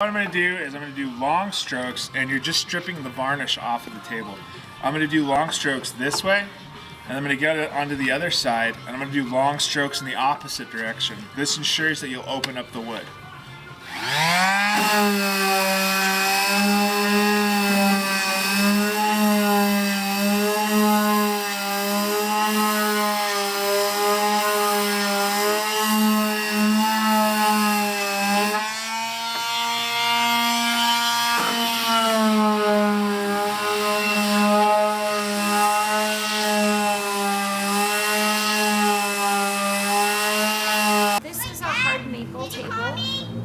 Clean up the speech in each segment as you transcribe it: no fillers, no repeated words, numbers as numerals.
What I'm going to do is I'm going to do long strokes, and you're just stripping the varnish off of the table. I'm going to do long strokes this way, and I'm going to get it onto the other side, and I'm going to do long strokes in the opposite direction. This ensures that you'll open up the wood.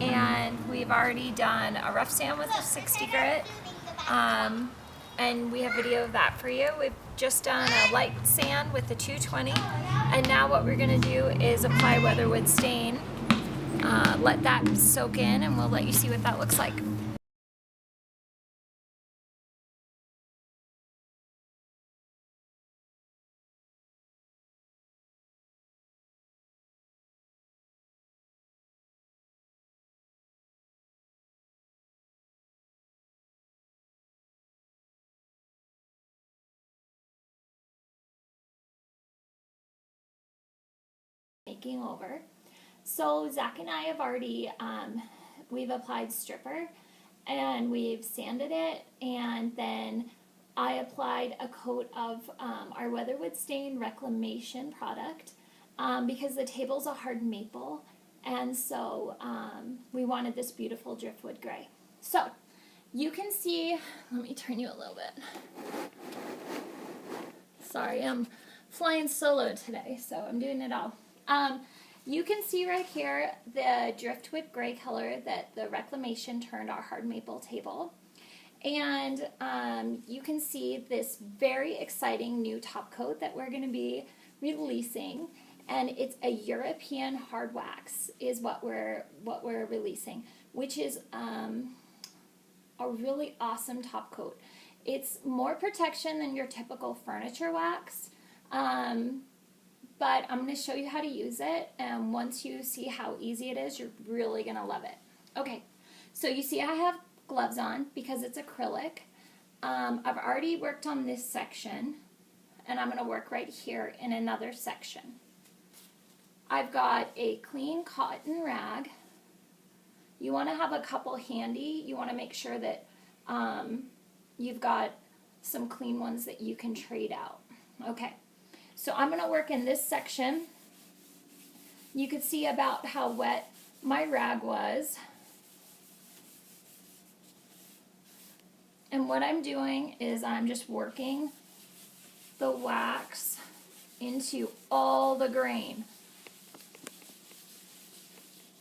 And we've already done a rough sand with a 60 grit, and we have video of that for you. We've just done a light sand with the 220, and now what we're going to do is apply Weatherwood stain, let that soak in, and we'll let you see what that looks like. Making over. So Zach and I have already, we've applied stripper and we've sanded it, and then I applied a coat of our Weatherwood Stain Reclamation product because the table's a hard maple, and so we wanted this beautiful driftwood gray. So you can see, let me turn you a little bit. Sorry, I'm flying solo today, so I'm doing it all. You can see right here the driftwood gray color that the Reclamation turned our hard maple table. And you can see this very exciting new top coat that we're going to be releasing. And it's a European hard wax is what we're releasing, which is a really awesome top coat. It's more protection than your typical furniture wax. But I'm going to show you how to use it, and once you see how easy it is, you're really going to love it. Okay, so you see I have gloves on because it's acrylic. I've already worked on this section, and I'm going to work right here in another section. I've got a clean cotton rag. You want to have a couple handy. You want to make sure that you've got some clean ones that you can trade out. Okay. So I'm going to work in this section. You could see about how wet my rag was. And what I'm doing is I'm just working the wax into all the grain.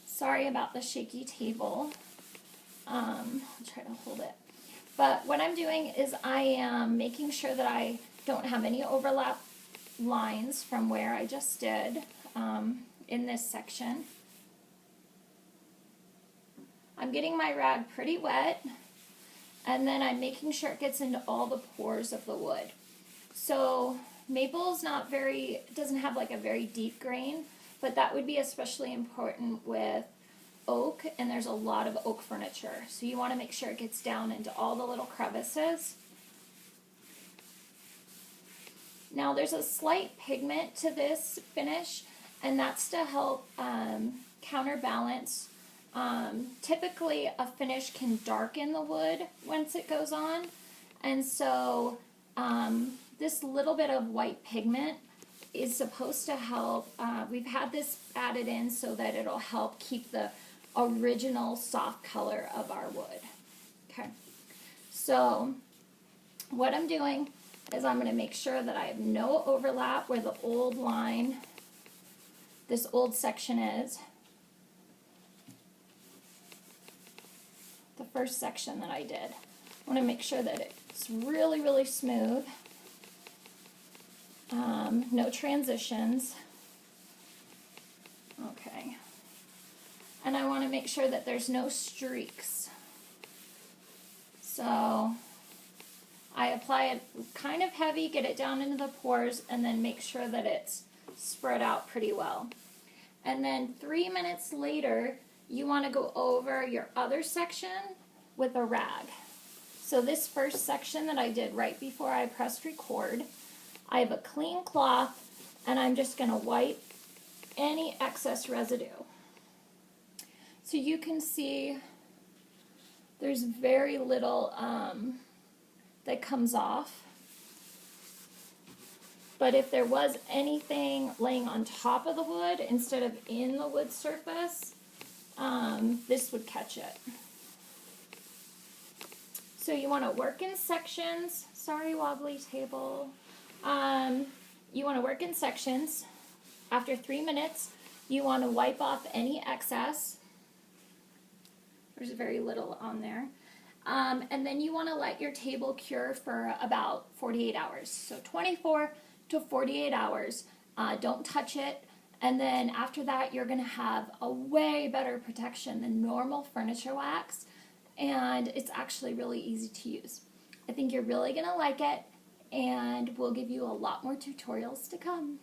Sorry about the shaky table. I'll try to hold it. But what I'm doing is I am making sure that I don't have any overlap lines from where I just did in this section. I'm getting my rag pretty wet, and then I'm making sure it gets into all the pores of the wood. So maple is not very, it doesn't have like a very deep grain, but that would be especially important with oak, and there's a lot of oak furniture. So you want to make sure it gets down into all the little crevices. Now there's a slight pigment to this finish, and that's to help counterbalance. Typically a finish can darken the wood once it goes on, and so this little bit of white pigment is supposed to help. We've had this added in so that it'll help keep the original soft color of our wood. Okay, so what I'm doing is I'm going to make sure that I have no overlap where the old line, this old section is. The first section that I did. I want to make sure that it's really, really smooth. No transitions. Okay. And I want to make sure that there's no streaks. So I apply it kind of heavy, get it down into the pores, and then make sure that it's spread out pretty well. And then 3 minutes later, you want to go over your other section with a rag. So this first section that I did right before I pressed record, I have a clean cloth and I'm just going to wipe any excess residue. So you can see there's very little that comes off. But if there was anything laying on top of the wood instead of in the wood surface, this would catch it. So you want to work in sections. Sorry, wobbly table. You want to work in sections. After 3 minutes, you want to wipe off any excess. There's very little on there. And then you want to let your table cure for about 48 hours. So 24 to 48 hours. Don't touch it. And then after that, you're going to have a way better protection than normal furniture wax. And it's actually really easy to use. I think you're really going to like it. And we'll give you a lot more tutorials to come.